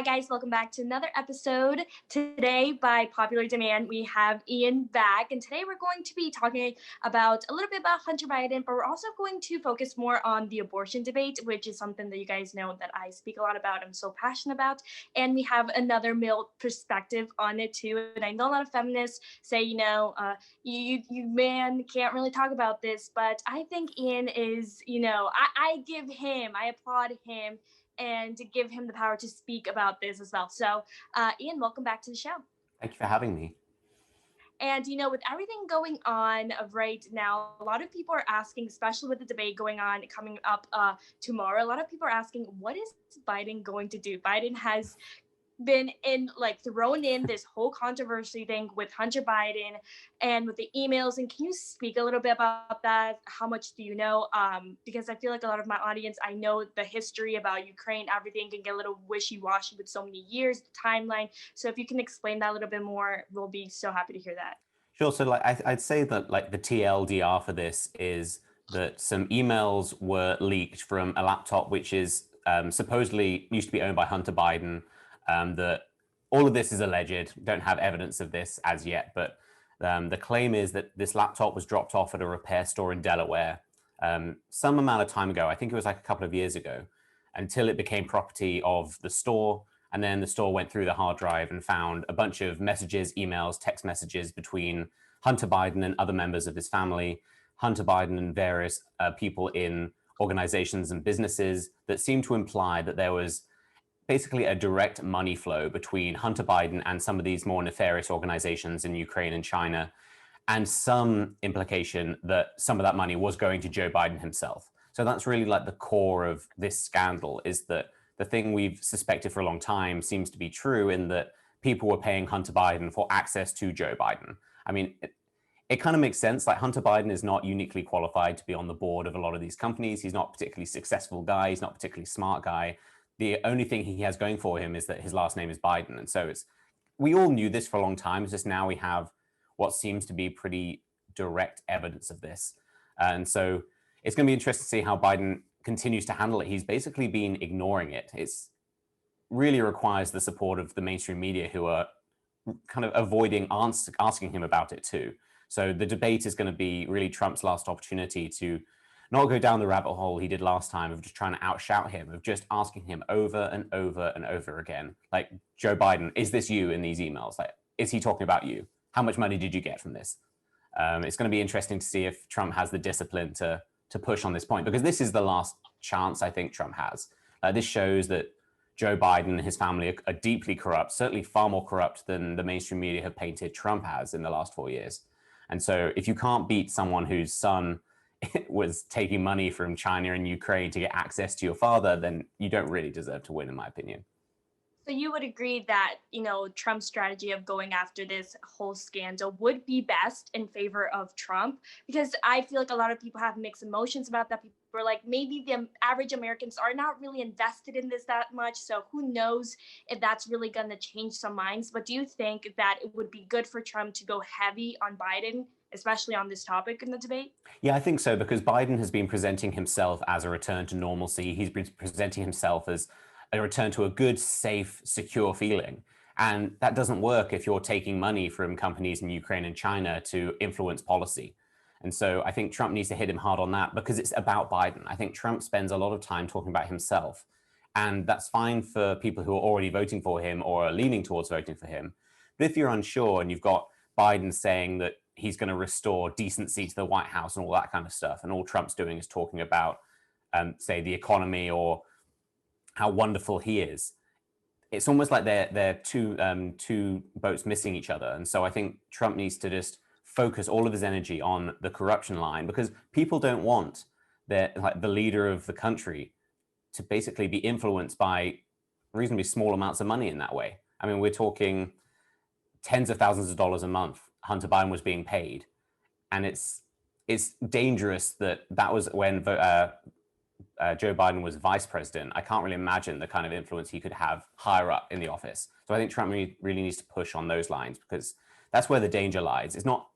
guys, welcome back to another episode. Today, by popular demand, we have Ian back, and today we're going to be talking about a little bit about Hunter Biden, but we're also going to focus more on the abortion debate, which is something that you guys know that I speak a lot about, I'm so passionate about, and we have another male perspective on it too. And I know a lot of feminists say, you man can't really talk about this, but I think Ian is, I applaud him and to give him the power to speak about this as well. So, Ian, welcome back to the show. Thank you for having me. And, with everything going on right now, a lot of people are asking, especially with the debate going on, coming up tomorrow, a lot of people are asking, what is Biden going to do? Biden has been thrown in this whole controversy thing with Hunter Biden and with the emails. And can you speak a little bit about that? How much do you know? Because I feel like a lot of my audience, I know the history about Ukraine, everything can get a little wishy-washy with so many years, the timeline. So if you can explain that a little bit more, we'll be so happy to hear that. Sure. So I'd say that the TLDR for this is that some emails were leaked from a laptop, which is supposedly used to be owned by Hunter Biden. That all of this is alleged, don't have evidence of this as yet, but the claim is that this laptop was dropped off at a repair store in Delaware some amount of time ago. I think it was like a couple of years ago, until it became property of the store. And then the store went through the hard drive and found a bunch of messages, emails, text messages between Hunter Biden and other members of his family, Hunter Biden and various people in organizations and businesses that seemed to imply that there was basically a direct money flow between Hunter Biden and some of these more nefarious organizations in Ukraine and China, and some implication that some of that money was going to Joe Biden himself. So that's really like the core of this scandal, is that the thing we've suspected for a long time seems to be true, in that people were paying Hunter Biden for access to Joe Biden. I mean, it kind of makes sense. Like, Hunter Biden is not uniquely qualified to be on the board of a lot of these companies. He's not a particularly successful guy. He's not a particularly smart guy. The only thing he has going for him is that his last name is Biden. And so we all knew this for a long time. It's just now we have what seems to be pretty direct evidence of this. And so it's going to be interesting to see how Biden continues to handle it. He's basically been ignoring it. It's really requires the support of the mainstream media, who are kind of avoiding asking him about it too. So the debate is going to be really Trump's last opportunity to not go down the rabbit hole he did last time of just trying to outshout him, of just asking him over and over and over again, like, Joe Biden, is this you in these emails? Like, is he talking about you? How much money did you get from this? It's going to be interesting to see if Trump has the discipline to push on this point, because this is the last chance I think Trump has. This shows that Joe Biden and his family are deeply corrupt, certainly far more corrupt than the mainstream media have painted Trump has in the last 4 years. And so if you can't beat someone whose son was taking money from China and Ukraine to get access to your father, then you don't really deserve to win, in my opinion. So you would agree that, Trump's strategy of going after this whole scandal would be best in favor of Trump? Because I feel like a lot of people have mixed emotions about that. People are like, maybe the average Americans are not really invested in this that much. So who knows if that's really going to change some minds. But do you think that it would be good for Trump to go heavy on Biden, especially on this topic in the debate? Yeah, I think so, because Biden has been presenting himself as a return to normalcy. He's been presenting himself as a return to a good, safe, secure feeling. And that doesn't work if you're taking money from companies in Ukraine and China to influence policy. And so I think Trump needs to hit him hard on that, because it's about Biden. I think Trump spends a lot of time talking about himself. And that's fine for people who are already voting for him or are leaning towards voting for him. But if you're unsure and you've got Biden saying that he's going to restore decency to the White House and all that kind of stuff, and all Trump's doing is talking about, say, the economy or how wonderful he is, it's almost like they're two boats missing each other. And so I think Trump needs to just focus all of his energy on the corruption line, because people don't want the leader of the country to basically be influenced by reasonably small amounts of money in that way. I mean, we're talking tens of thousands of dollars a month Hunter Biden was being paid. And it's dangerous that was when Joe Biden was vice president. I can't really imagine the kind of influence he could have higher up in the office. So I think Trump really needs to push on those lines, because that's where the danger lies. It's not,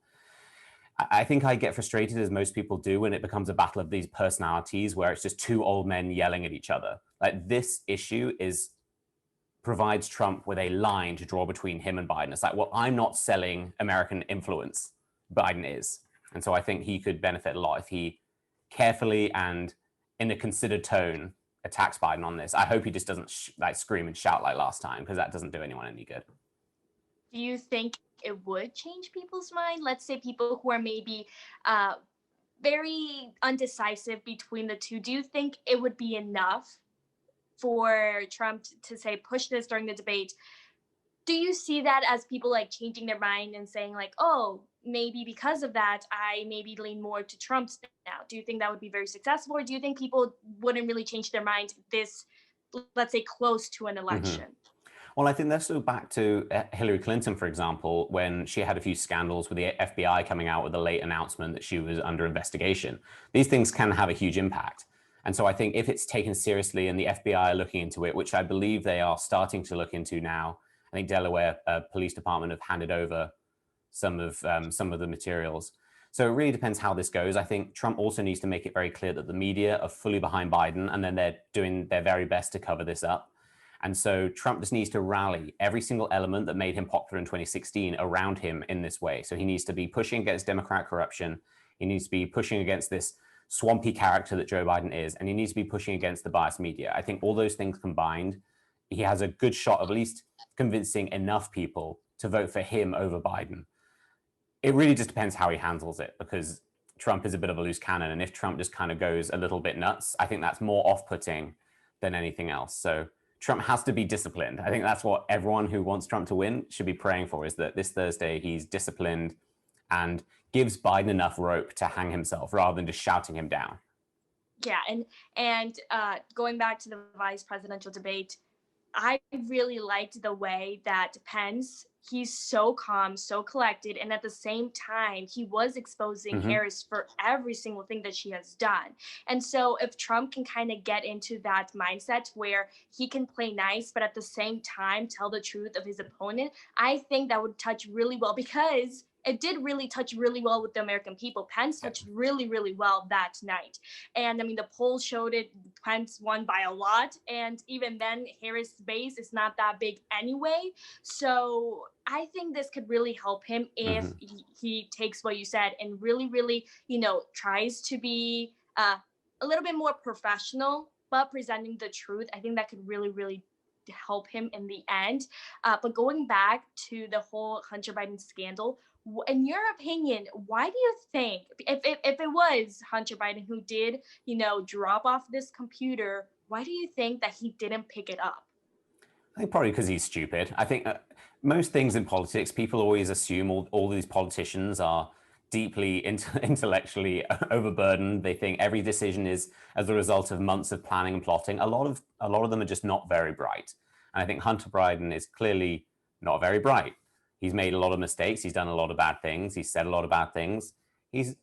I think I get frustrated, as most people do, when it becomes a battle of these personalities where it's just two old men yelling at each other. Like, this issue is provides Trump with a line to draw between him and Biden. It's like, well, I'm not selling American influence. Biden is. And so I think he could benefit a lot if he carefully and in a considered tone attacks Biden on this. I hope he just doesn't like scream and shout like last time, because that doesn't do anyone any good. Do you think it would change people's mind? Let's say people who are maybe very undecisive between the two. Do you think it would be enough for Trump to say push this during the debate? Do you see that as people like changing their mind and saying like, oh, maybe because of that, I maybe lean more to Trump now? Do you think that would be very successful, or do you think people wouldn't really change their mind this, let's say, close to an election? Well, I think let's go back to Hillary Clinton, for example, when she had a few scandals with the FBI coming out with a late announcement that she was under investigation. These things can have a huge impact. And so I think if it's taken seriously and the FBI are looking into it, which I believe they are starting to look into now, I think Delaware Police Department have handed over some of the materials. So it really depends how this goes. I think Trump also needs to make it very clear that the media are fully behind Biden, and then they're doing their very best to cover this up. And so Trump just needs to rally every single element that made him popular in 2016 around him in this way. So he needs to be pushing against Democrat corruption. He needs to be pushing against this swampy character that Joe Biden is. And he needs to be pushing against the biased media. I think all those things combined, he has a good shot of at least convincing enough people to vote for him over Biden. It really just depends how he handles it, because Trump is a bit of a loose cannon. And if Trump just kind of goes a little bit nuts, I think that's more off-putting than anything else. So Trump has to be disciplined. I think that's what everyone who wants Trump to win should be praying for, is that this Thursday he's disciplined and gives Biden enough rope to hang himself rather than just shouting him down. Yeah, and going back to the vice presidential debate, I really liked the way that Pence, he's so calm, so collected, and at the same time, he was exposing Harris for every single thing that she has done. And so if Trump can kind of get into that mindset where he can play nice, but at the same time tell the truth of his opponent, I think that would touch really well, because it did really touch really well with the American people. Pence touched really, really well that night. And I mean, the polls showed it. Pence won by a lot. And even then, Harris' base is not that big anyway. So I think this could really help him if he takes what you said and really, really, tries to be a little bit more professional, but presenting the truth. I think that could really, really help him in the end. But going back to the whole Hunter Biden scandal, in your opinion, why do you think, if it was Hunter Biden who did, drop off this computer, why do you think that he didn't pick it up? I think probably because he's stupid. I think most things in politics, people always assume all these politicians are deeply intellectually overburdened. They think every decision is as a result of months of planning and plotting. A lot of them are just not very bright. And I think Hunter Biden is clearly not very bright. He's made a lot of mistakes. He's done a lot of bad things. He's said a lot of bad things. He's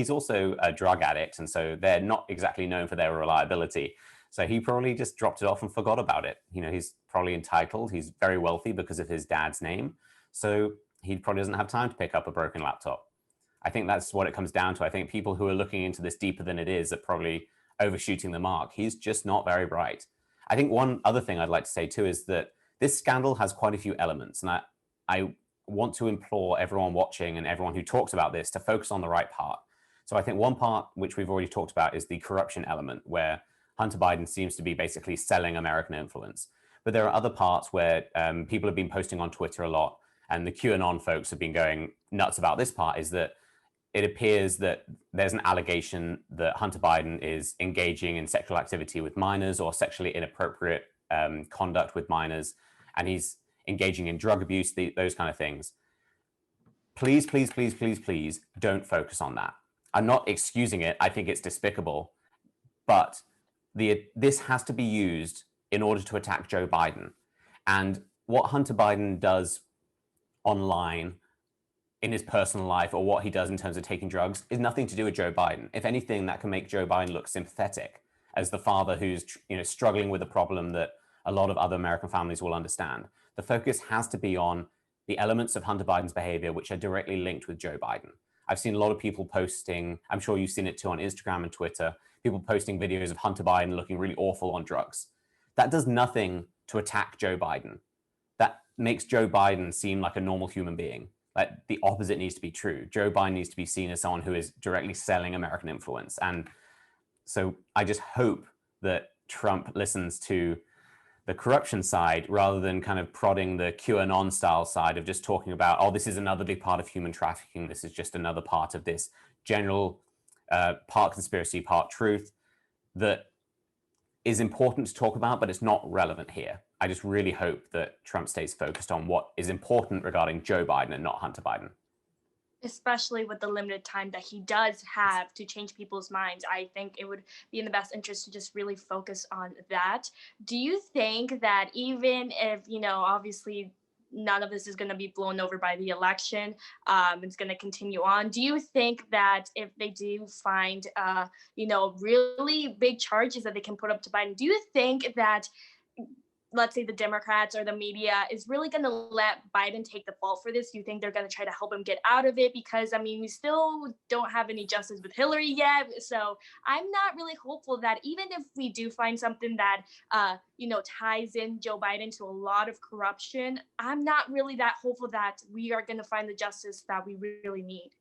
also a drug addict. And so they're not exactly known for their reliability. So he probably just dropped it off and forgot about it. He's probably entitled. He's very wealthy because of his dad's name. So he probably doesn't have time to pick up a broken laptop. I think that's what it comes down to. I think people who are looking into this deeper than it is are probably overshooting the mark. He's just not very bright. I think one other thing I'd like to say too is that this scandal has quite a few elements. And I want to implore everyone watching and everyone who talks about this to focus on the right part. So I think one part, which we've already talked about, is the corruption element, where Hunter Biden seems to be basically selling American influence. But there are other parts where people have been posting on Twitter a lot, and the QAnon folks have been going nuts about this part, is that it appears that there's an allegation that Hunter Biden is engaging in sexual activity with minors or sexually inappropriate conduct with minors, and he's engaging in drug abuse, those kind of things. Please, please, please, please, please don't focus on that. I'm not excusing it. I think it's despicable. But this has to be used in order to attack Joe Biden. And what Hunter Biden does online in his personal life, or what he does in terms of taking drugs, is nothing to do with Joe Biden. If anything, that can make Joe Biden look sympathetic as the father who's struggling with a problem that a lot of other American families will understand. The focus has to be on the elements of Hunter Biden's behavior which are directly linked with Joe Biden. I've seen a lot of people posting, I'm sure you've seen it too on Instagram and Twitter, people posting videos of Hunter Biden looking really awful on drugs. That does nothing to attack Joe Biden. That makes Joe Biden seem like a normal human being. Like the opposite needs to be true. Joe Biden needs to be seen as someone who is directly selling American influence. And so I just hope that Trump listens to the corruption side rather than kind of prodding the QAnon style side of just talking about, oh, this is another big part of human trafficking. This is just another part of this general part conspiracy, part truth that is important to talk about, but it's not relevant here. I just really hope that Trump stays focused on what is important regarding Joe Biden and not Hunter Biden. Especially with the limited time that he does have to change people's minds. I think it would be in the best interest to just really focus on that. Do you think that even if, obviously none of this is going to be blown over by the election, it's going to continue on, do you think that if they do find, really big charges that they can put up to Biden, do you think that, let's say the Democrats or the media is really going to let Biden take the fall for this? Do you think they're going to try to help him get out of it? Because, we still don't have any justice with Hillary yet. So I'm not really hopeful that even if we do find something that, ties in Joe Biden to a lot of corruption, I'm not really that hopeful that we are going to find the justice that we really need.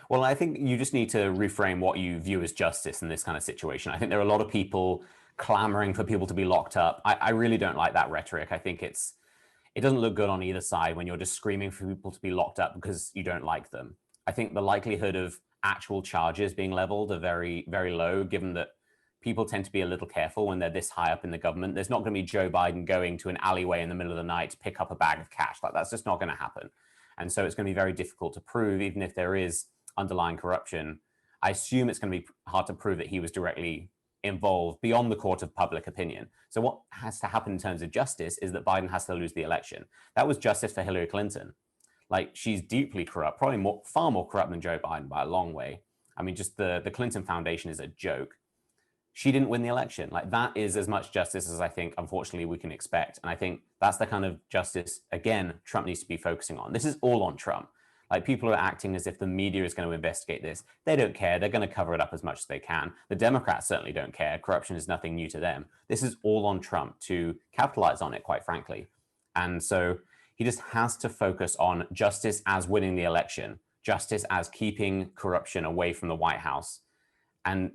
Well, I think you just need to reframe what you view as justice in this kind of situation. I think there are a lot of people clamoring for people to be locked up. I really don't like that rhetoric. I think it doesn't look good on either side when you're just screaming for people to be locked up because you don't like them. I think the likelihood of actual charges being leveled are very, very low, given that people tend to be a little careful when they're this high up in the government. There's not going to be Joe Biden going to an alleyway in the middle of the night to pick up a bag of cash. Like, that's just not going to happen. And so it's going to be very difficult to prove, even if there is underlying corruption. I assume it's going to be hard to prove that he was directly involved beyond the court of public opinion. So what has to happen in terms of justice is that Biden has to lose the election. That was justice for Hillary Clinton. Like, she's deeply corrupt, probably far more corrupt than Joe Biden by a long way. Just the Clinton Foundation is a joke. She didn't win the election. Like, that is as much justice as I think, unfortunately, we can expect. And I think that's the kind of justice, again, Trump needs to be focusing on. This is all on Trump. Like, people are acting as if the media is going to investigate this. They don't care. They're going to cover it up as much as they can. The Democrats certainly don't care. Corruption is nothing new to them. This is all on Trump to capitalize on it, quite frankly. And so he just has to focus on justice as winning the election, justice as keeping corruption away from the White House, and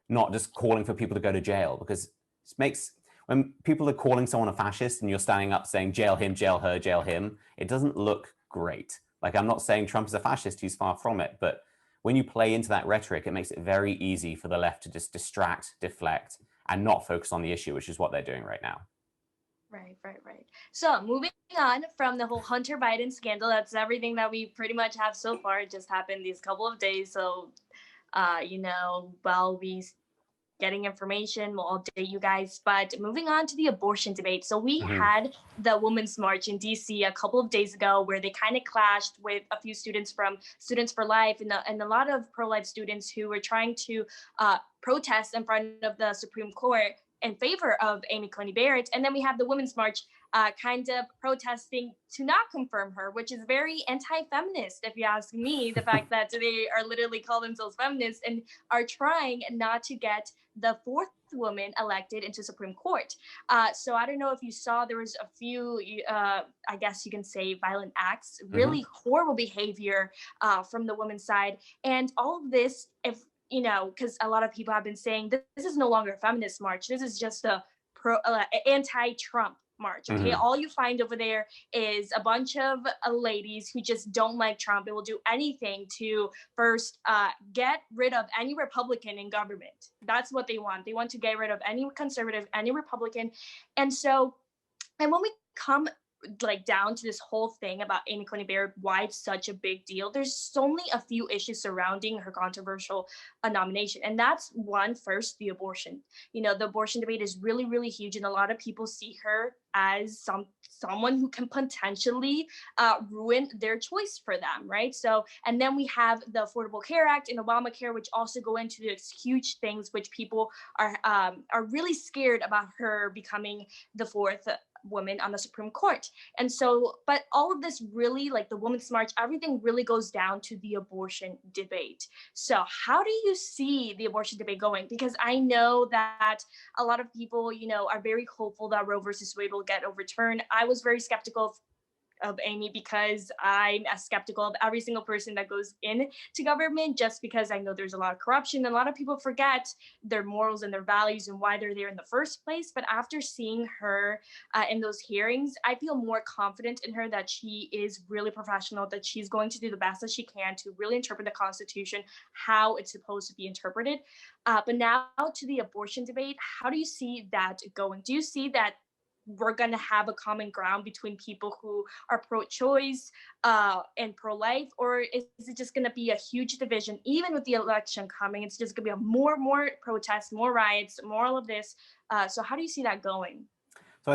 not just calling for people to go to jail, because it makes, when people are calling someone a fascist and you're standing up saying jail him, jail her, jail him, it doesn't look great. Like, I'm not saying Trump is a fascist, he's far from it, but when you play into that rhetoric, it makes it very easy for the left to just distract, deflect, and not focus on the issue, which is what they're doing right now. Right. So moving on from the whole Hunter Biden scandal, that's everything that we pretty much have so far. It just happened these couple of days. So, while we getting information, we'll update you guys. But moving on to the abortion debate. So we had the Women's March in DC a couple of days ago where they kind of clashed with a few students from Students for Life and a lot of pro-life students who were trying to protest in front of the Supreme Court in favor of Amy Coney Barrett. And then we have the Women's March kind of protesting to not confirm her, which is very anti-feminist, if you ask me. The fact that they are literally call themselves feminists and are trying not to get the fourth woman elected into Supreme Court. So I don't know if you saw, there was a few, I guess you can say, violent acts, really horrible behavior from the women's side. And all of this, if because a lot of people have been saying this is no longer a feminist march. This is just a anti-Trump march. Okay, all you find over there is a bunch of ladies who just don't like Trump and will do anything to first get rid of any Republican in government. That's what they want. They want to get rid of any conservative, any Republican. And when we come down to this whole thing about Amy Coney Barrett, why it's such a big deal, there's only a few issues surrounding her controversial nomination. And that's one, first, the abortion. The abortion debate is really, really huge. And a lot of people see her as someone who can potentially ruin their choice for them, right? So, and then we have the Affordable Care Act and Obamacare, which also go into these huge things, which people are really scared about her becoming the fourth women on the Supreme Court. And so, but all of this really, like the Women's March, everything really goes down to the abortion debate. So how do you see the abortion debate going? Because I know that a lot of people, are very hopeful that Roe versus Wade will get overturned. I was very skeptical of Amy because I'm as skeptical of every single person that goes into government, just because I know there's a lot of corruption and a lot of people forget their morals and their values and why they're there in the first place. But after seeing her in those hearings, I feel more confident in her that she is really professional, that she's going to do the best that she can to really interpret the Constitution how it's supposed to be interpreted. But now to the abortion debate, how do you see that going? Do you see that we're going to have a common ground between people who are pro-choice and pro-life, or is it just going to be a huge division? Even with the election coming, it's just going to be more protests, more riots, more all of this. So how do you see that going? So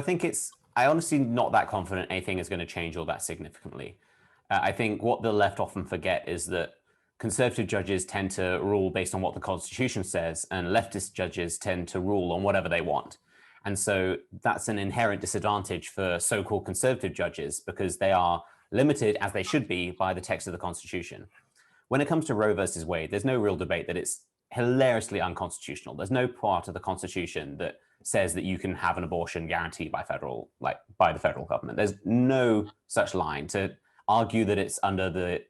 I honestly not that confident anything is going to change all that significantly. I think what the left often forget is that conservative judges tend to rule based on what the Constitution says, and leftist judges tend to rule on whatever they want. And so that's an inherent disadvantage for so-called conservative judges because they are limited, as they should be, by the text of the Constitution. When it comes to Roe versus Wade, there's no real debate that it's hilariously unconstitutional. There's no part of the Constitution that says that you can have an abortion guaranteed by the federal government. There's no such line. To argue that it's under the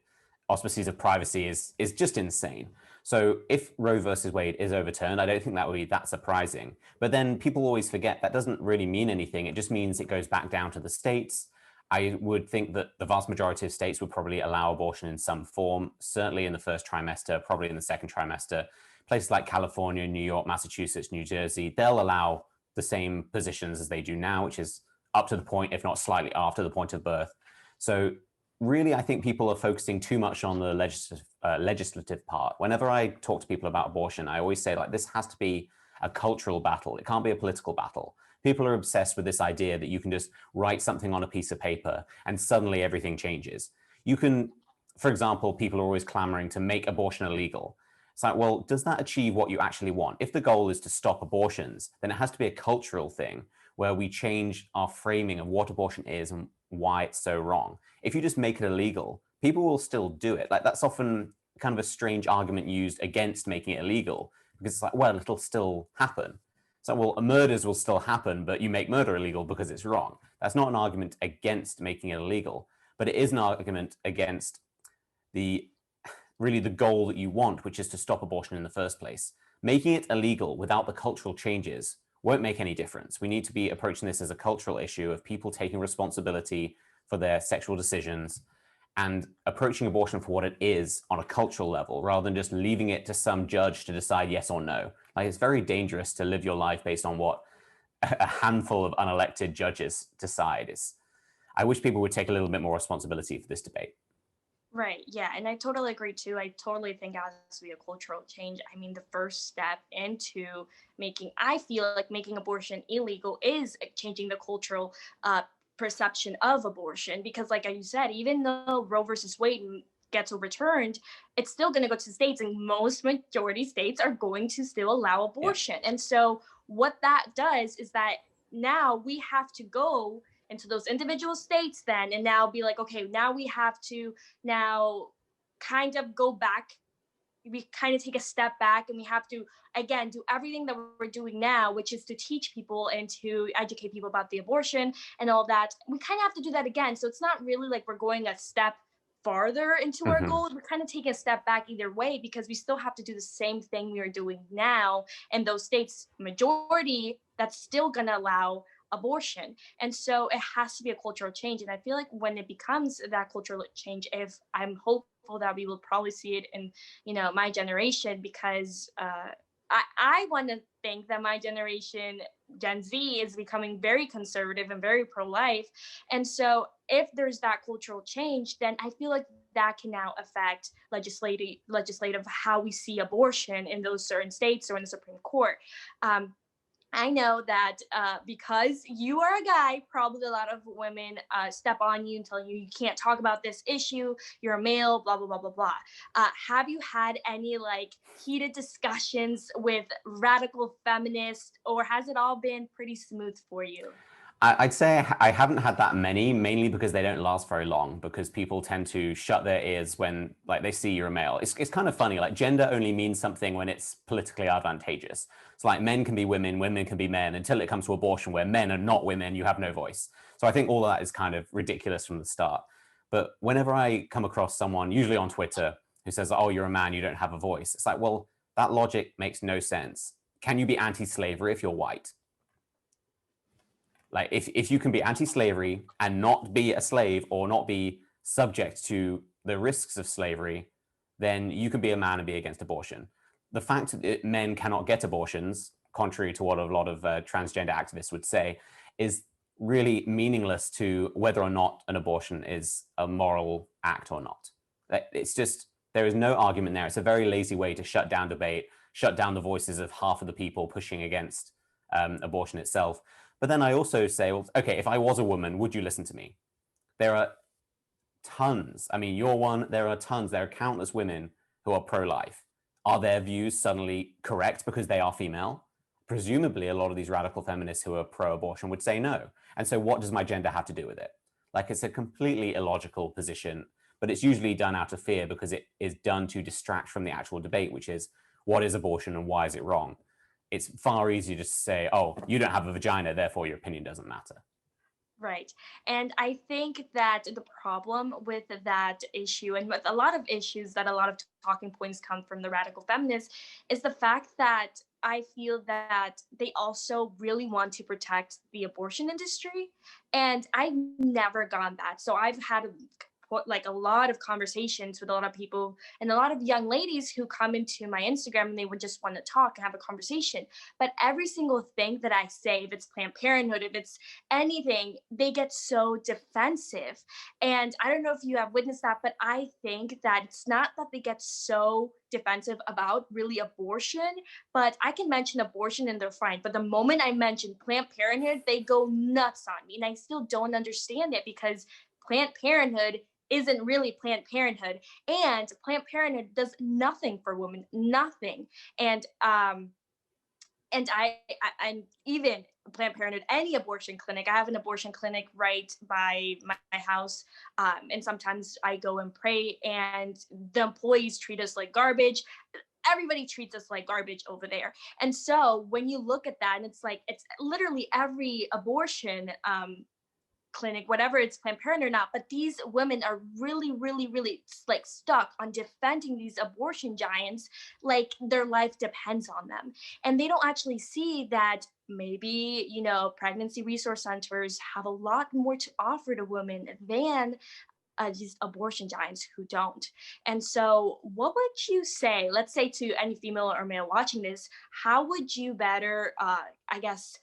auspices of privacy is just insane. So if Roe versus Wade is overturned, I don't think that would be that surprising. But then people always forget that doesn't really mean anything. It just means it goes back down to the states. I would think that the vast majority of states would probably allow abortion in some form, certainly in the first trimester, probably in the second trimester. Places like California, New York, Massachusetts, New Jersey, they'll allow the same positions as they do now, which is up to the point, if not slightly after the point of birth. So really, I think people are focusing too much on the legislative part. Whenever I talk to people about abortion, I always say, this has to be a cultural battle. It can't be a political battle. People are obsessed with this idea that you can just write something on a piece of paper and suddenly everything changes. You can, for example, people are always clamoring to make abortion illegal. It's like, well, does that achieve what you actually want? If the goal is to stop abortions, then it has to be a cultural thing where we change our framing of what abortion is and why it's so wrong. If you just make it illegal, people will still do it. That's often kind of a strange argument used against making it illegal because it's like, well, it'll still happen. So, well, murders will still happen, but you make murder illegal because it's wrong. That's not an argument against making it illegal, but it is an argument against the goal that you want, which is to stop abortion in the first place. Making it illegal without the cultural changes won't make any difference. We need to be approaching this as a cultural issue of people taking responsibility for their sexual decisions and approaching abortion for what it is on a cultural level, rather than just leaving it to some judge to decide yes or no. It's very dangerous to live your life based on what a handful of unelected judges decide. I wish people would take a little bit more responsibility for this debate. Right. Yeah. And I totally agree too. I totally think it has to be a cultural change. I mean, the first step into I feel like making abortion illegal is changing the cultural perception of abortion. Because like you said, even though Roe versus Wade gets overturned, it's still going to go to the states, and most majority states are going to still allow abortion. Yeah. And so what that does is that now we have to go into those individual states then and now be like, okay, now we have to now kind of go back. We kind of take a step back and we have to, again, do everything that we're doing now, which is to teach people and to educate people about the abortion and all that. We kind of have to do that again. So it's not really like we're going a step farther into our goal. We're kind of taking a step back either way because we still have to do the same thing we are doing now. And those states, majority, that's still going to allow abortion. And so it has to be a cultural change. And I feel like when it becomes that cultural change, if I'm hopeful that we will probably see it in, my generation, because I want to think that my generation, Gen Z, is becoming very conservative and very pro-life. And so if there's that cultural change, then I feel like that can now affect legislative how we see abortion in those certain states or in the Supreme Court. I know that because you are a guy, probably a lot of women step on you and tell you can't talk about this issue. You're a male, blah, blah, blah, blah, blah. Have you had any heated discussions with radical feminists, or has it all been pretty smooth for you? I'd say I haven't had that many, mainly because they don't last very long, because people tend to shut their ears when like they see you're a male. It's kind of funny, like gender only means something when it's politically advantageous. It's like men can be women, women can be men, until it comes to abortion where men are not women, you have no voice. So I think all of that is kind of ridiculous from the start. But whenever I come across someone, usually on Twitter, who says, oh, you're a man, you don't have a voice, it's like, well, that logic makes no sense. Can you be anti-slavery if you're white? Like if you can be anti-slavery and not be a slave or not be subject to the risks of slavery, then you can be a man and be against abortion. The fact that men cannot get abortions, contrary to what a lot of transgender activists would say, is really meaningless to whether or not an abortion is a moral act or not. It's just, there is no argument there. It's a very lazy way to shut down debate, shut down the voices of half of the people pushing against abortion itself. But then I also say, well, okay, if I was a woman, would you listen to me? There are tons. I mean, you're one, there are tons. There are countless women who are pro-life. Are their views suddenly correct because they are female? Presumably, a lot of these radical feminists who are pro-abortion would say no. And so what does my gender have to do with it? Like, it's a completely illogical position, but it's usually done out of fear because it is done to distract from the actual debate, which is, what is abortion and why is it wrong? It's far easier just to say, oh, you don't have a vagina, therefore your opinion doesn't matter. Right. And I think that the problem with that issue and with a lot of issues that a lot of talking points come from the radical feminists is the fact that I feel that they also really want to protect the abortion industry. And I've never gone that. So I've had like a lot of conversations with a lot of people and a lot of young ladies who come into my Instagram and they would just want to talk and have a conversation. But every single thing that I say, if it's Planned Parenthood, if it's anything, they get so defensive. And I don't know if you have witnessed that, but I think that it's not that they get so defensive about really abortion, but I can mention abortion and they're fine. But the moment I mention Planned Parenthood, they go nuts on me. And I still don't understand it because Planned Parenthood isn't really Planned Parenthood, and Planned Parenthood does nothing for women, nothing. And I'm even Planned Parenthood, any abortion clinic. I have an abortion clinic right by my house, and sometimes I go and pray, and the employees treat us like garbage. Everybody treats us like garbage over there. And so when you look at that, and it's like it's literally every abortion clinic, whatever it's Planned Parenthood or not, but these women are really, really, really like stuck on defending these abortion giants like their life depends on them. And they don't actually see that maybe, pregnancy resource centers have a lot more to offer to women than these abortion giants who don't. And so, what would you say, let's say to any female or male watching this, how would you better, I guess,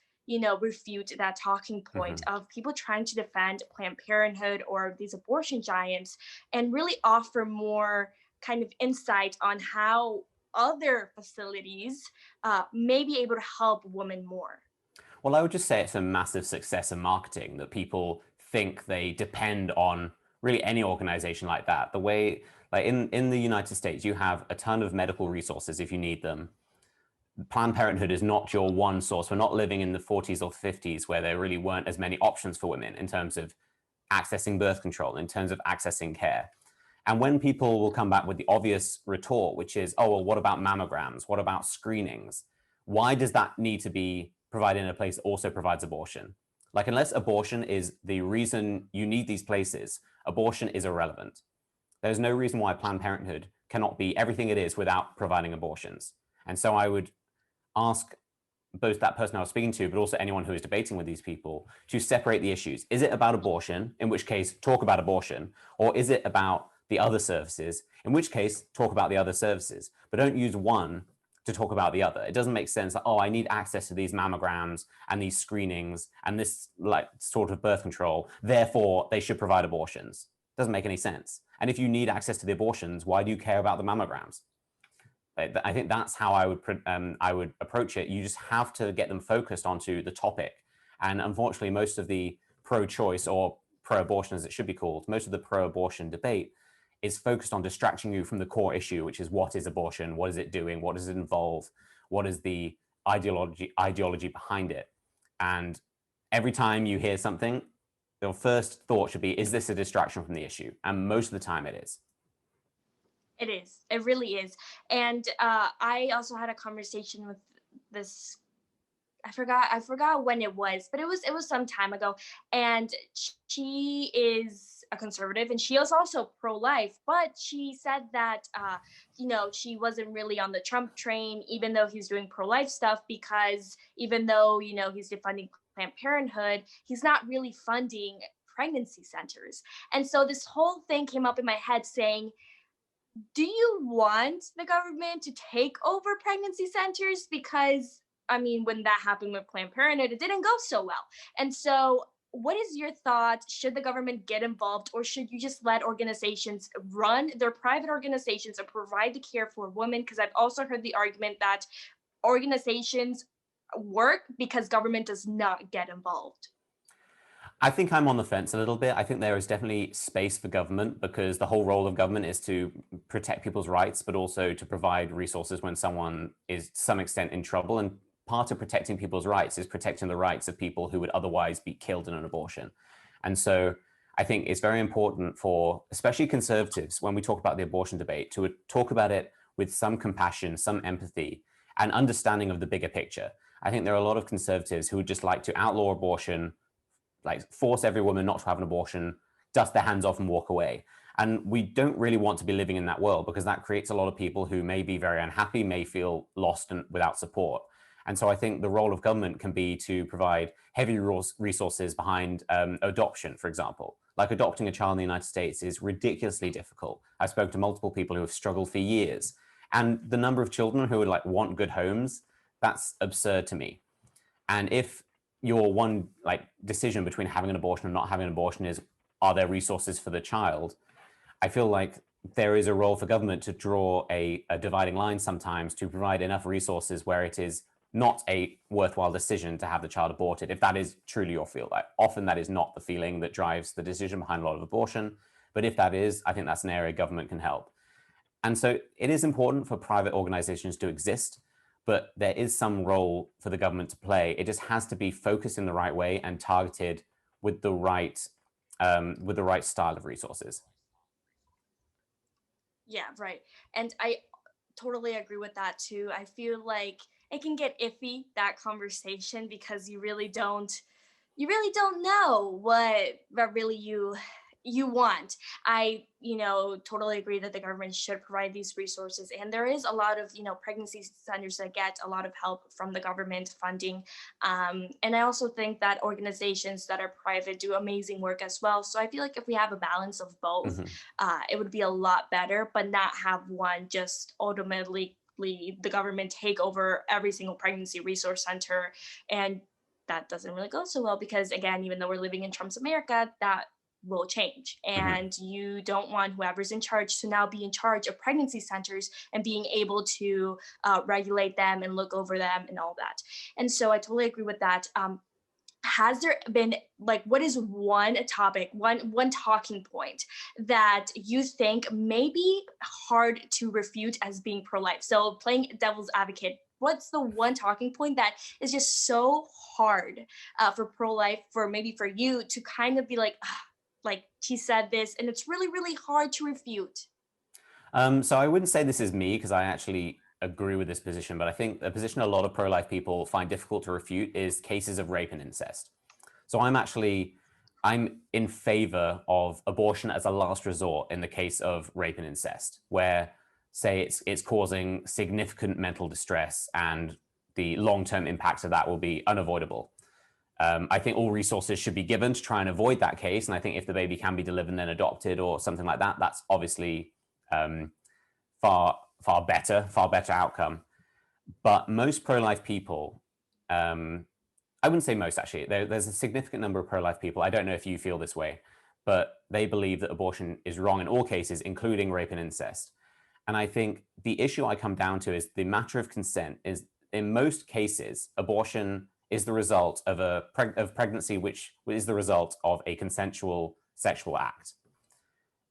refute that talking point of people trying to defend Planned Parenthood or these abortion giants and really offer more kind of insight on how other facilities may be able to help women more? Well, I would just say it's a massive success in marketing that people think they depend on really any organization like that. The way, like in the United States, you have a ton of medical resources if you need them. Planned Parenthood is not your one source. We're not living in the 40s or 50s where there really weren't as many options for women in terms of accessing birth control, in terms of accessing care. And when people will come back with the obvious retort, which is, oh, well, what about mammograms? What about screenings? Why does that need to be provided in a place that also provides abortion? Like, unless abortion is the reason you need these places, abortion is irrelevant. There's no reason why Planned Parenthood cannot be everything it is without providing abortions. And so I would ask both that person I was speaking to, but also anyone who is debating with these people, to separate the issues. Is it about abortion, in which case talk about abortion, or is it about the other services, in which case talk about the other services, but don't use one to talk about the other. It doesn't make sense that, oh, I need access to these mammograms and these screenings and this like sort of birth control, therefore they should provide abortions. It doesn't make any sense. And if you need access to the abortions, why do you care about the mammograms? I think that's how I would approach it. You just have to get them focused onto the topic. And unfortunately, most of the pro-choice or pro-abortion, as it should be called, most of the pro-abortion debate is focused on distracting you from the core issue, which is what is abortion? What is it doing? What does it involve? What is the ideology behind it? And every time you hear something, your first thought should be, is this a distraction from the issue? And most of the time it is. It is. It really is. And I also had a conversation with this. I forgot when it was, but it was some time ago. And she is a conservative, and she is also pro-life. But she said that she wasn't really on the Trump train, even though he's doing pro-life stuff, because even though he's defunding Planned Parenthood, he's not really funding pregnancy centers. And so this whole thing came up in my head saying, do you want the government to take over pregnancy centers? Because, I mean, when that happened with Planned Parenthood, it didn't go so well. And so, what is your thought? Should the government get involved, or should you just let organizations run their private organizations and provide the care for women? Because I've also heard the argument that organizations work because government does not get involved. I think I'm on the fence a little bit. I think there is definitely space for government, because the whole role of government is to protect people's rights, but also to provide resources when someone is to some extent in trouble. And part of protecting people's rights is protecting the rights of people who would otherwise be killed in an abortion. And so I think it's very important for, especially conservatives, when we talk about the abortion debate, to talk about it with some compassion, some empathy, and understanding of the bigger picture. I think there are a lot of conservatives who would just like to outlaw abortion, like force every woman not to have an abortion, dust their hands off and walk away. And we don't really want to be living in that world, because that creates a lot of people who may be very unhappy, may feel lost and without support. And so I think the role of government can be to provide heavy resources behind adoption, for example. Like adopting a child in the United States is ridiculously difficult. I've spoken to multiple people who have struggled for years. And the number of children who would want good homes, that's absurd to me. And if your one decision between having an abortion and not having an abortion is, are there resources for the child? I feel like there is a role for government to draw a dividing line sometimes, to provide enough resources where it is not a worthwhile decision to have the child aborted, if that is truly your feel. Often that is not the feeling that drives the decision behind a lot of abortion. But if that is, I think that's an area government can help. And so it is important for private organizations to exist, but there is some role for the government to play. It just has to be focused in the right way and targeted with the right style of resources. Yeah, right. And I totally agree with that too. I feel like it can get iffy, that conversation, because you really don't know what really you want. I totally agree that the government should provide these resources, and there is a lot of pregnancy centers that get a lot of help from the government funding, and I also think that organizations that are private do amazing work as well. So I feel like if we have a balance of both, Mm-hmm. it would be a lot better, but not have one just ultimately the government take over every single pregnancy resource center. And that doesn't really go so well, because again, even though we're living in Trump's America, that will change. Mm-hmm. And you don't want whoever's in charge to now be in charge of pregnancy centers and being able to regulate them and look over them and all that. And so I totally agree with that. Has there been, what is one topic, one talking point that you think may be hard to refute as being pro-life? So playing devil's advocate, what's the one talking point that is just so hard for pro-life, for you to kind of be like she said this, and it's really, really hard to refute? So I wouldn't say this is me, because I actually agree with this position, but I think a position a lot of pro-life people find difficult to refute is cases of rape and incest. So I'm in favor of abortion as a last resort in the case of rape and incest, where say it's causing significant mental distress and the long-term impacts of that will be unavoidable. I think all resources should be given to try and avoid that case. And I think if the baby can be delivered and then adopted or something like that, that's obviously far better outcome. But most pro-life people, I wouldn't say most actually, there's a significant number of pro-life people, I don't know if you feel this way, but they believe that abortion is wrong in all cases, including rape and incest. And I think the issue I come down to is the matter of consent. Is in most cases, abortion is the result of pregnancy, which is the result of a consensual sexual act.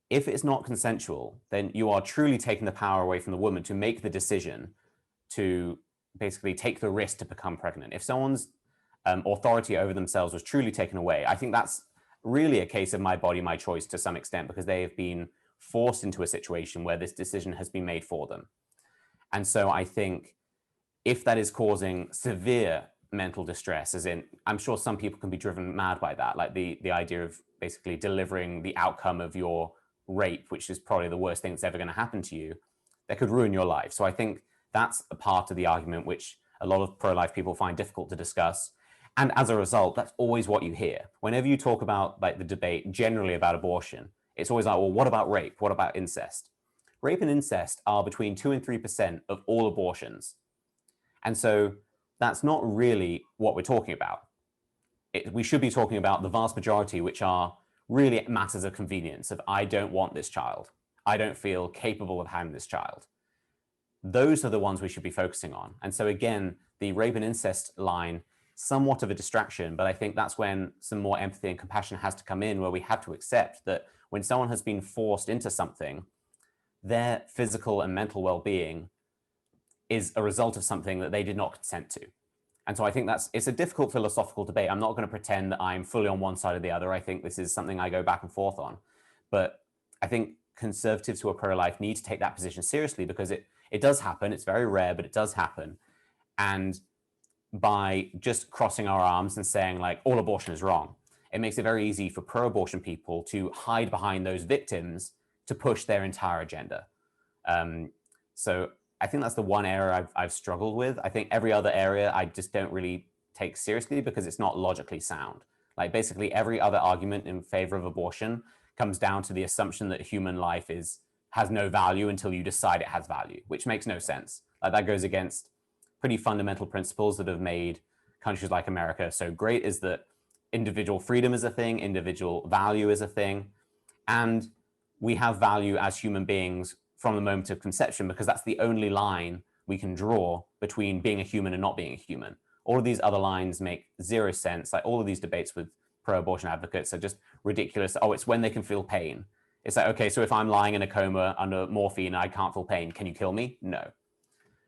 If it's not consensual, then you are truly taking the power away from the woman to make the decision to basically take the risk to become pregnant. If someone's authority over themselves was truly taken away. I think that's really a case of my body, my choice to some extent, because they have been forced into a situation where this decision has been made for them. And so I think if that is causing severe mental distress, as in, I'm sure some people can be driven mad by that, like the idea of basically delivering the outcome of your rape, which is probably the worst thing that's ever going to happen to you, that could ruin your life. So I think that's a part of the argument which a lot of pro-life people find difficult to discuss. And as a result, that's always what you hear. Whenever you talk about like the debate generally about abortion, it's always like, well, what about rape? What about incest? Rape and incest are between 2 and 3% of all abortions. And so that's not really what we're talking about. We should be talking about the vast majority, which are really matters of convenience, of I don't want this child. I don't feel capable of having this child. Those are the ones we should be focusing on. And so again, the rape and incest line, somewhat of a distraction, but I think that's when some more empathy and compassion has to come in, where we have to accept that when someone has been forced into something, their physical and mental well-being is a result of something that they did not consent to. And so I think it's a difficult philosophical debate. I'm not going to pretend that I'm fully on one side or the other. I think this is something I go back and forth on. But I think conservatives who are pro-life need to take that position seriously, because it does happen. It's very rare, but it does happen. And by just crossing our arms and saying like all abortion is wrong, it makes it very easy for pro-abortion people to hide behind those victims to push their entire agenda. So I think that's the one area I've struggled with. I think every other area I just don't really take seriously because it's not logically sound. Like basically every other argument in favor of abortion comes down to the assumption that human life has no value until you decide it has value, which makes no sense. Like that goes against pretty fundamental principles that have made countries like America so great, is that individual freedom is a thing, individual value is a thing, and we have value as human beings from the moment of conception, because that's the only line we can draw between being a human and not being a human. All of these other lines make zero sense. Like all of these debates with pro-abortion advocates are just ridiculous. Oh, it's when they can feel pain. It's like, okay, so if I'm lying in a coma under morphine and I can't feel pain, can you kill me? No.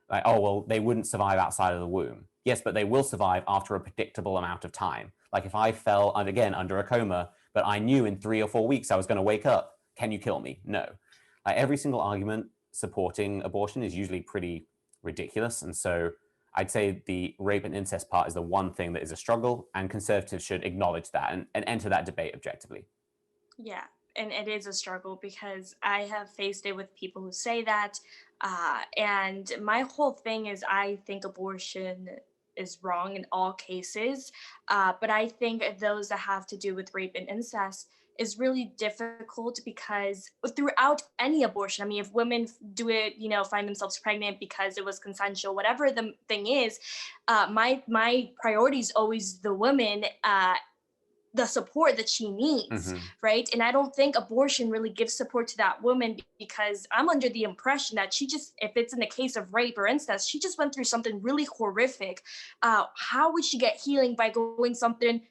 Like, oh, well, they wouldn't survive outside of the womb. Yes, but they will survive after a predictable amount of time. Like if I fell, and again, under a coma, but I knew in 3 or 4 weeks I was going to wake up, can you kill me? No. Like every single argument supporting abortion is usually pretty ridiculous. And so I'd say the rape and incest part is the one thing that is a struggle, and conservatives should acknowledge that and enter that debate objectively. Yeah, and it is a struggle because I have faced it with people who say that. And my whole thing is I think abortion is wrong in all cases. But I think those that have to do with rape and incest is really difficult because throughout any abortion, I mean, if women do it, find themselves pregnant because it was consensual, whatever the thing is, my priority is always the woman, the support that she needs, right? And I don't think abortion really gives support to that woman, because I'm under the impression that she just, if it's in the case of rape or incest, she just went through something really horrific. How would she get healing by going something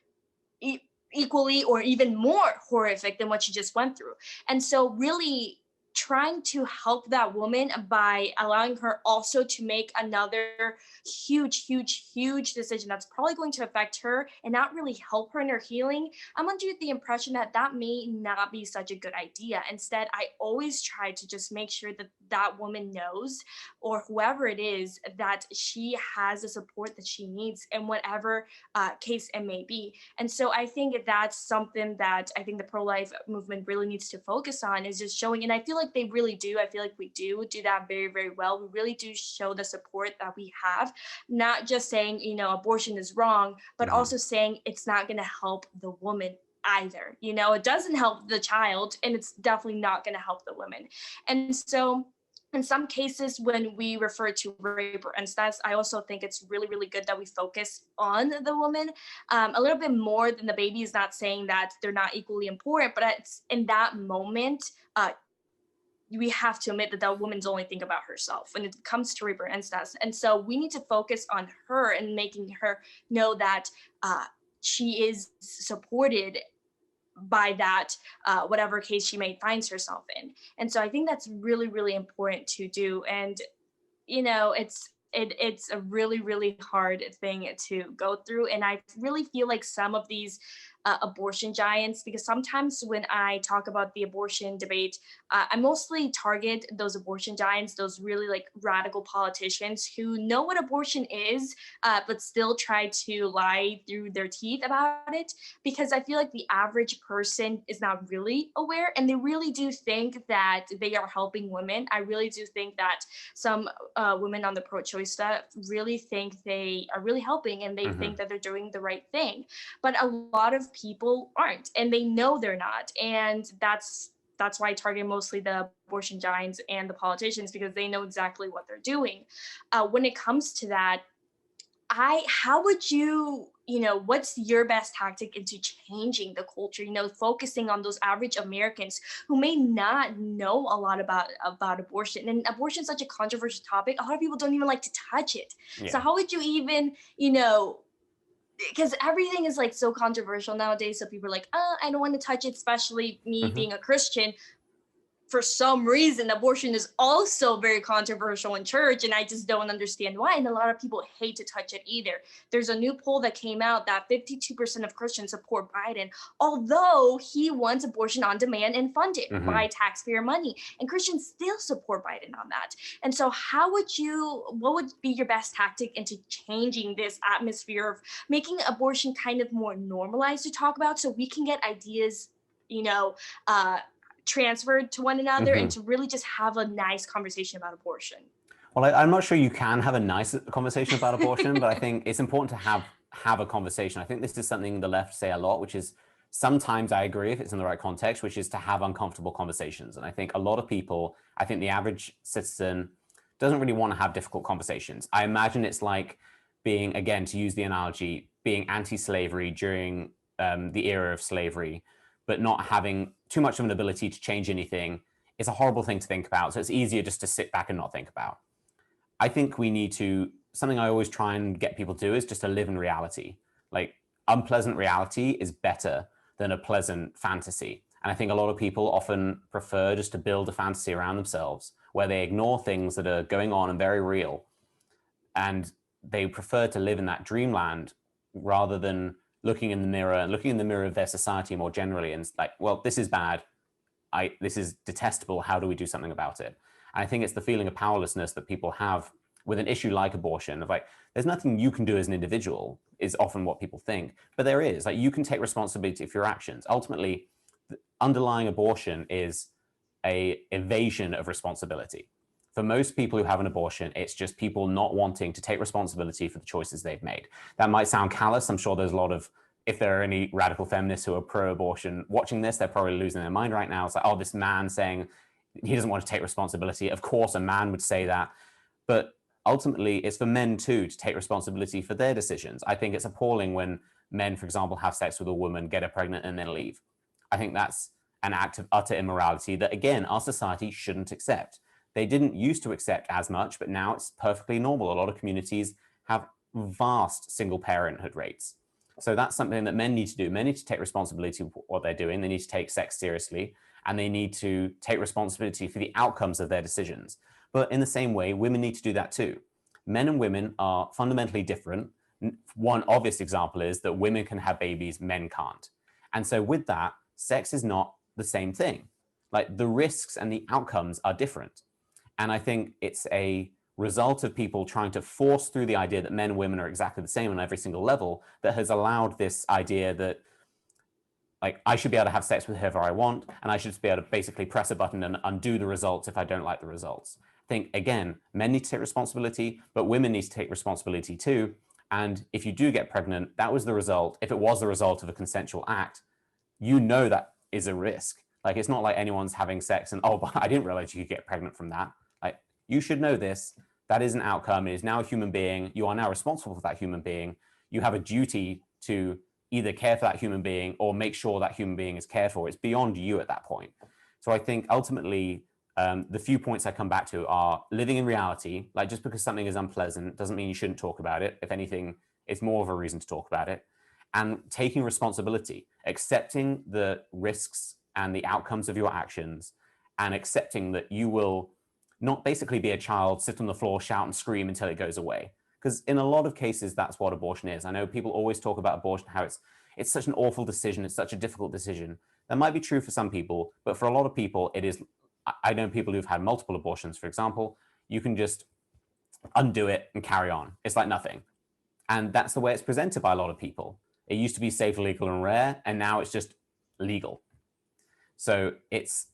equally or even more horrific than what she just went through? And so really trying to help that woman by allowing her also to make another huge decision that's probably going to affect her and not really help her in her healing, I'm under the impression that that may not be such a good idea. Instead, I always try to just make sure that that woman knows, or whoever it is, that she has the support that she needs in whatever case it may be. And so I think that's something that I think the pro-life movement really needs to focus on, is just showing, and I feel like they really do. I feel like we do that very, very well. We really do show the support that we have, not just saying, abortion is wrong, but also saying it's not going to help the woman either. It doesn't help the child, and it's definitely not going to help the women. And so in some cases, when we refer to rape or incest, I also think it's really, really good that we focus on the woman a little bit more than the baby. Is not saying that they're not equally important, but it's in that moment, we have to admit that that woman's only think about herself when it comes to rape or incest. And so we need to focus on her and making her know that she is supported by that, whatever case she may find herself in. And so I think that's really, really important to do. And, it's a really, really hard thing to go through. And I really feel like some of these abortion giants, because sometimes when I talk about the abortion debate, I mostly target those abortion giants, those really like radical politicians who know what abortion is, but still try to lie through their teeth about it, because I feel like the average person is not really aware, and they really do think that they are helping women. I really do think that some women on the pro-choice stuff really think they are really helping, and they think that they're doing the right thing, but a lot of people aren't, and they know they're not. And that's why I target mostly the abortion giants and the politicians, because they know exactly what they're doing. When it comes to that, how would what's your best tactic into changing the culture, focusing on those average Americans who may not know a lot about abortion? And abortion is such a controversial topic. A lot of people don't even like to touch it. Yeah. So how would you even, because everything is like so controversial nowadays. So people are like, oh, I don't want to touch it, especially me being a Christian. For some reason, abortion is also very controversial in church, and I just don't understand why. And a lot of people hate to touch it either. There's a new poll that came out that 52% of Christians support Biden, although he wants abortion on demand and funded by taxpayer money. And Christians still support Biden on that. And so what would be your best tactic into changing this atmosphere of making abortion kind of more normalized to talk about, so we can get ideas, transferred to one another, and to really just have a nice conversation about abortion? Well, I'm not sure you can have a nice conversation about abortion, but I think it's important to have a conversation. I think this is something the left say a lot, which is sometimes I agree if it's in the right context, which is to have uncomfortable conversations. And I think a lot of people, I think the average citizen doesn't really want to have difficult conversations. I imagine it's like being, again, to use the analogy, being anti-slavery during the era of slavery, but not having too much of an ability to change anything. Is a horrible thing to think about. So it's easier just to sit back and not think about. I think we need to, something I always try and get people to do is just to live in reality. Like, unpleasant reality is better than a pleasant fantasy. And I think a lot of people often prefer just to build a fantasy around themselves where they ignore things that are going on and very real. And they prefer to live in that dreamland rather than looking in the mirror of their society more generally, and like, well, this is bad. This is detestable. How do we do something about it? And I think it's the feeling of powerlessness that people have with an issue like abortion, of like, there's nothing you can do as an individual, is often what people think. But there is. Like, you can take responsibility for your actions. Ultimately, underlying abortion is a evasion of responsibility. For most people who have an abortion, it's just people not wanting to take responsibility for the choices they've made. That might sound callous. I'm sure there's a lot of, if there are any radical feminists who are pro-abortion watching this, they're probably losing their mind right now. It's like, oh, this man saying he doesn't want to take responsibility. Of course, a man would say that. But ultimately, it's for men too to take responsibility for their decisions. I think it's appalling when men, for example, have sex with a woman, get her pregnant, and then leave. I think that's an act of utter immorality that, again, our society shouldn't accept. They didn't used to accept as much, but now it's perfectly normal. A lot of communities have vast single parenthood rates. So that's something that men need to do. Men need to take responsibility for what they're doing. They need to take sex seriously, and they need to take responsibility for the outcomes of their decisions. But in the same way, women need to do that too. Men and women are fundamentally different. One obvious example is that women can have babies, men can't. And so with that, sex is not the same thing. Like, the risks and the outcomes are different. And I think it's a result of people trying to force through the idea that men and women are exactly the same on every single level that has allowed this idea that, like, I should be able to have sex with whoever I want, and I should just be able to basically press a button and undo the results if I don't like the results. I think, again, men need to take responsibility, but women need to take responsibility too. And if you do get pregnant, that was the result. If it was the result of a consensual act, that is a risk. Like, it's not like anyone's having sex and, oh, but I didn't realize you could get pregnant from that. Like, you should know this. That is an outcome. It is now a human being. You are now responsible for that human being. You have a duty to either care for that human being or make sure that human being is cared for. It's beyond you at that point. So I think ultimately, the few points I come back to are living in reality. Like, just because something is unpleasant doesn't mean you shouldn't talk about it. If anything, it's more of a reason to talk about it. And taking responsibility, accepting the risks and the outcomes of your actions, and accepting that you will not basically be a child, sit on the floor, shout and scream until it goes away. Because in a lot of cases, that's what abortion is. I know people always talk about abortion, how it's such an awful decision, it's such a difficult decision. That might be true for some people, but for a lot of people, it is. I know people who've had multiple abortions, for example. You can just undo it and carry on. It's like nothing. And that's the way it's presented by a lot of people. It used to be safe, legal, and rare, and now it's just legal. So it's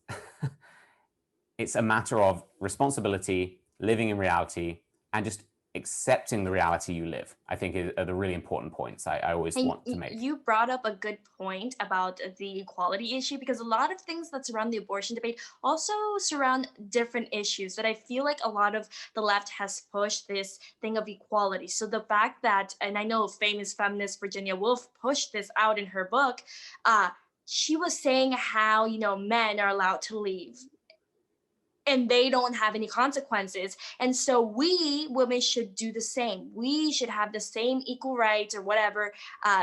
it's a matter of responsibility, living in reality, and just accepting the reality you live, I think are the really important points I always want to make. You brought up a good point about the equality issue, because a lot of things that surround the abortion debate also surround different issues that I feel like a lot of the left has pushed this thing of equality. So the fact that, and I know famous feminist Virginia Woolf pushed this out in her book, she was saying how, men are allowed to leave and they don't have any consequences. And so we women should do the same. We should have the same equal rights or whatever,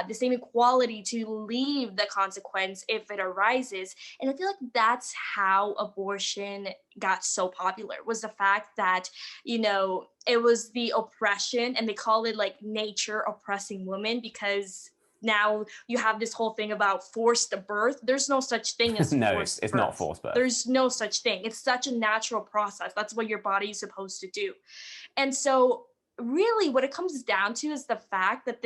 the same equality to leave the consequence if it arises. And I feel like that's how abortion got so popular, was the fact that, it was the oppression, and they call it like nature oppressing women, because now you have this whole thing about forced birth. There's no such thing as no, forced it's birth. not forced birth. There's no such thing. It's such a natural process. That's what your body is supposed to do. And so really what it comes down to is the fact that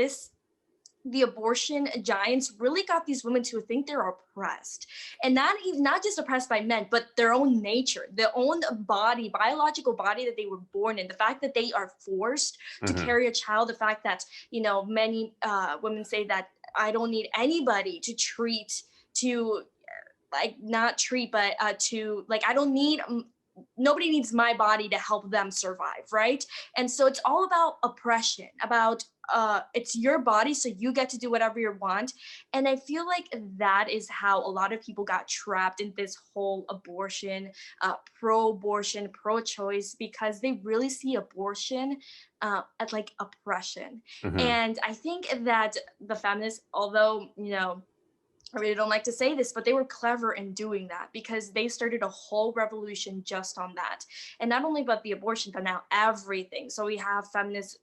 the abortion giants really got these women to think they're oppressed, and not just oppressed by men, but their own nature, their own body, biological body that they were born in. The fact that they are forced to carry a child, the fact that, many women say that I don't need anybody to I don't need, nobody needs my body to help them survive, right? And so it's all about oppression, about it's your body, so you get to do whatever you want. And I feel like that is how a lot of people got trapped in this whole abortion, pro-abortion, pro-choice, because they really see abortion as like oppression. And I think that the feminists, although, I really don't like to say this, but they were clever in doing that, because they started a whole revolution just on that. And not only about the abortion, but now everything. So we have feminists,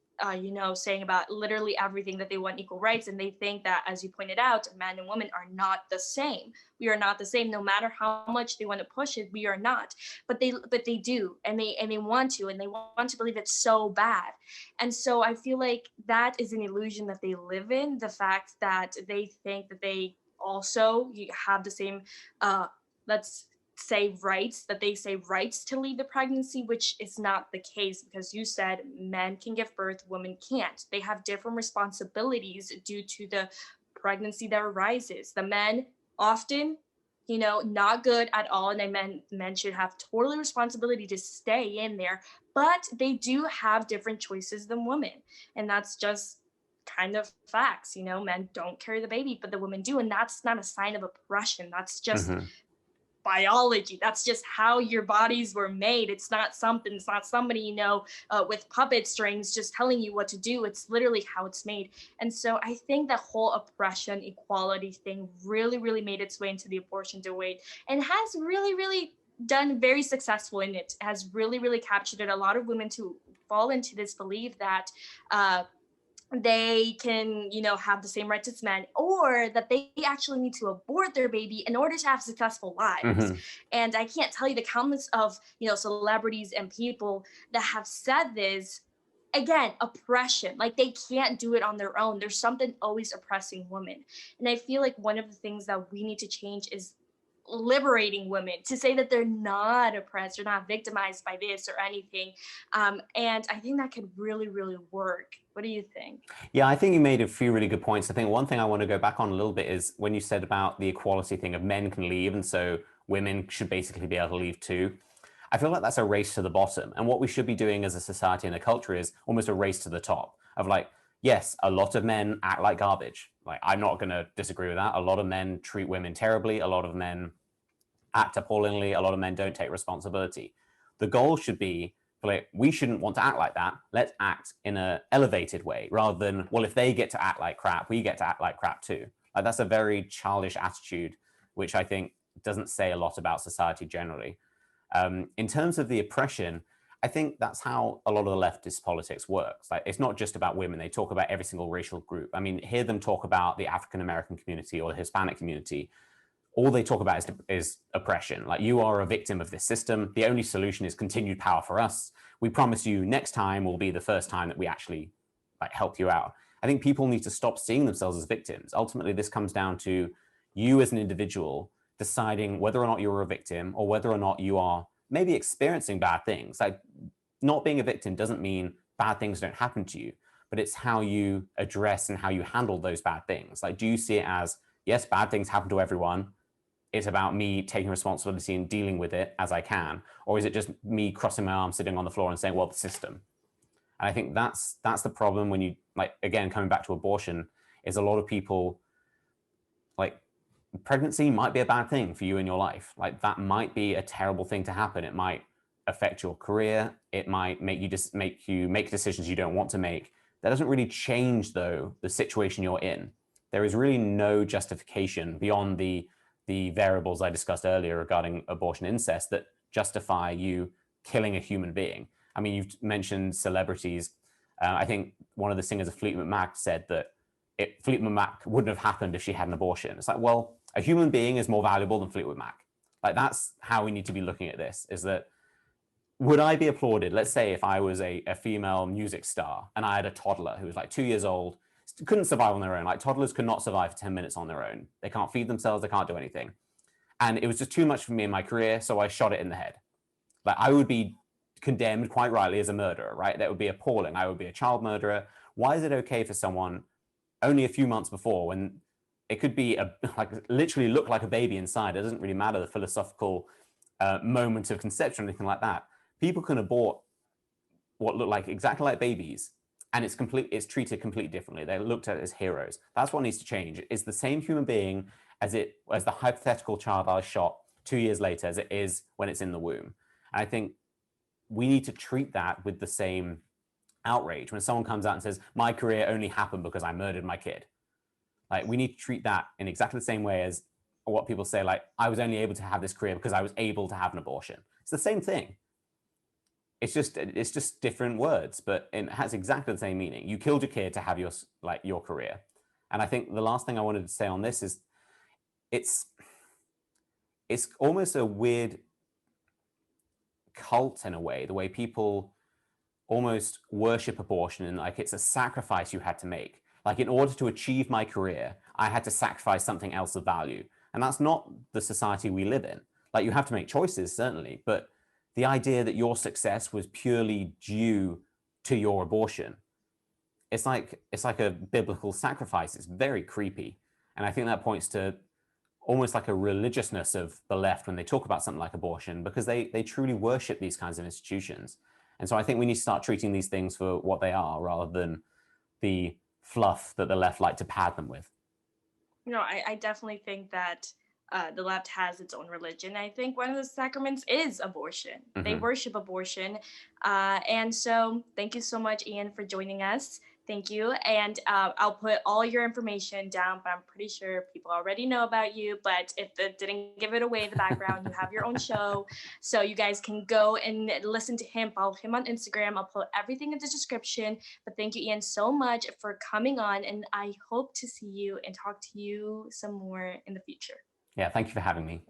saying about literally everything, that they want equal rights. And they think that, as you pointed out, men and women are not the same. We are not the same. No matter how much they want to push it, we are not. But they do, and they want to, and they want to believe it's so bad. And so I feel like that is an illusion that they live in. The fact that they think that they also you have the same let's say rights, that they say rights to leave the pregnancy, which is not the case, because you said men can give birth, women can't. They have different responsibilities due to the pregnancy that arises. The men often, not good at all, and men should have totally responsibility to stay in there, but they do have different choices than women, and that's just kind of facts. Men don't carry the baby, but the women do, and that's not a sign of oppression. That's just biology. That's just how your bodies were made. It's not somebody, with puppet strings just telling you what to do. It's literally how it's made. And so I think that whole oppression equality thing really, really made its way into the abortion debate, and has really, really done very successful in it, has really, really captured a lot of women to fall into this belief that they can, have the same rights as men, or that they actually need to abort their baby in order to have successful lives. And I can't tell you the countless of, celebrities and people that have said this. Again, oppression, like they can't do it on their own. There's something always oppressing women. And I feel like one of the things that we need to change is liberating women to say that they're not oppressed, they're not victimized by this or anything. And I think that could really, really work. What do you think? Yeah, I think you made a few really good points. I think one thing I want to go back on a little bit is when you said about the equality thing of men can leave, and so women should basically be able to leave too. I feel like that's a race to the bottom. And what we should be doing as a society and a culture is almost a race to the top of like, yes, a lot of men act like garbage. Like, I'm not going to disagree with that. A lot of men treat women terribly. A lot of men act appallingly. A lot of men don't take responsibility. The goal should be, like, we shouldn't want to act like that. Let's act in an elevated way rather than, well, if they get to act like crap, we get to act like crap too. Like, that's a very childish attitude, which I think doesn't say a lot about society generally. In terms of the oppression, I think that's how a lot of the leftist politics works. Like, it's not just about women. They talk about every single racial group. I mean, hear them talk about the African-American community or the Hispanic community. All they talk about is oppression. Like, you are a victim of this system. The only solution is continued power for us. We promise you next time will be the first time that we actually like help you out. I think people need to stop seeing themselves as victims. Ultimately, this comes down to you as an individual deciding whether or not you're a victim or whether or not you are maybe experiencing bad things. Like, not being a victim doesn't mean bad things don't happen to you, but it's how you address and how you handle those bad things. Like, do you see it as, yes, bad things happen to everyone. It's about me taking responsibility and dealing with it as I can. Or is it just me crossing my arms, sitting on the floor and saying, well, the system. And I think that's the problem when you, like, again, coming back to abortion, is a lot of people, like, pregnancy might be a bad thing for you in your life. Like, that might be a terrible thing to happen. It might affect your career. It might make you make decisions you don't want to make. That doesn't really change, though, the situation you're in. There is really no justification beyond the variables I discussed earlier regarding abortion incest that justify you killing a human being. I mean, you've mentioned celebrities. I think one of the singers of Fleetwood Mac said that Fleetwood Mac wouldn't have happened if she had an abortion. It's like, well, a human being is more valuable than Fleetwood Mac. Like, that's how we need to be looking at this, is that, would I be applauded? Let's say if I was a female music star and I had a toddler who was like 2 years old, couldn't survive on their own. Like, toddlers could not survive for 10 minutes on their own. They can't feed themselves. They can't do anything. And it was just too much for me in my career, so I shot it in the head. Like, I would be condemned quite rightly as a murderer, right? That would be appalling. I would be a child murderer. Why is it okay for someone only a few months before, when it could be like literally look like a baby inside? It doesn't really matter the philosophical moment of conception or anything like that. People can abort what look like exactly like babies, and it's treated completely differently. They're looked at as heroes. That's what needs to change. It's the same human being as the hypothetical child I shot 2 years later as it is when it's in the womb. And I think we need to treat that with the same outrage when someone comes out and says, my career only happened because I murdered my kid. Like, we need to treat that in exactly the same way as what people say, like, I was only able to have this career because I was able to have an abortion. It's the same thing. It's just different words, but it has exactly the same meaning. You killed your kid to have your career. And I think the last thing I wanted to say on this is it's almost a weird cult in a way, the way people almost worship abortion, and like it's a sacrifice you had to make. Like, in order to achieve my career, I had to sacrifice something else of value. And that's not the society we live in. Like, you have to make choices, certainly, but the idea that your success was purely due to your abortion, it's like a biblical sacrifice. It's very creepy. And I think that points to almost like a religiousness of the left when they talk about something like abortion, because they truly worship these kinds of institutions. And so I think we need to start treating these things for what they are, rather than the fluff that the left like to pad them with. No, I definitely think that the left has its own religion. I think one of the sacraments is abortion. Mm-hmm. They worship abortion. And so thank you so much, Ian, for joining us. Thank you. And I'll put all your information down, but I'm pretty sure people already know about you. But if it didn't give it away in the background, you have your own show. So you guys can go and listen to him, follow him on Instagram. I'll put everything in the description. But thank you, Ian, so much for coming on. And I hope to see you and talk to you some more in the future. Yeah, thank you for having me.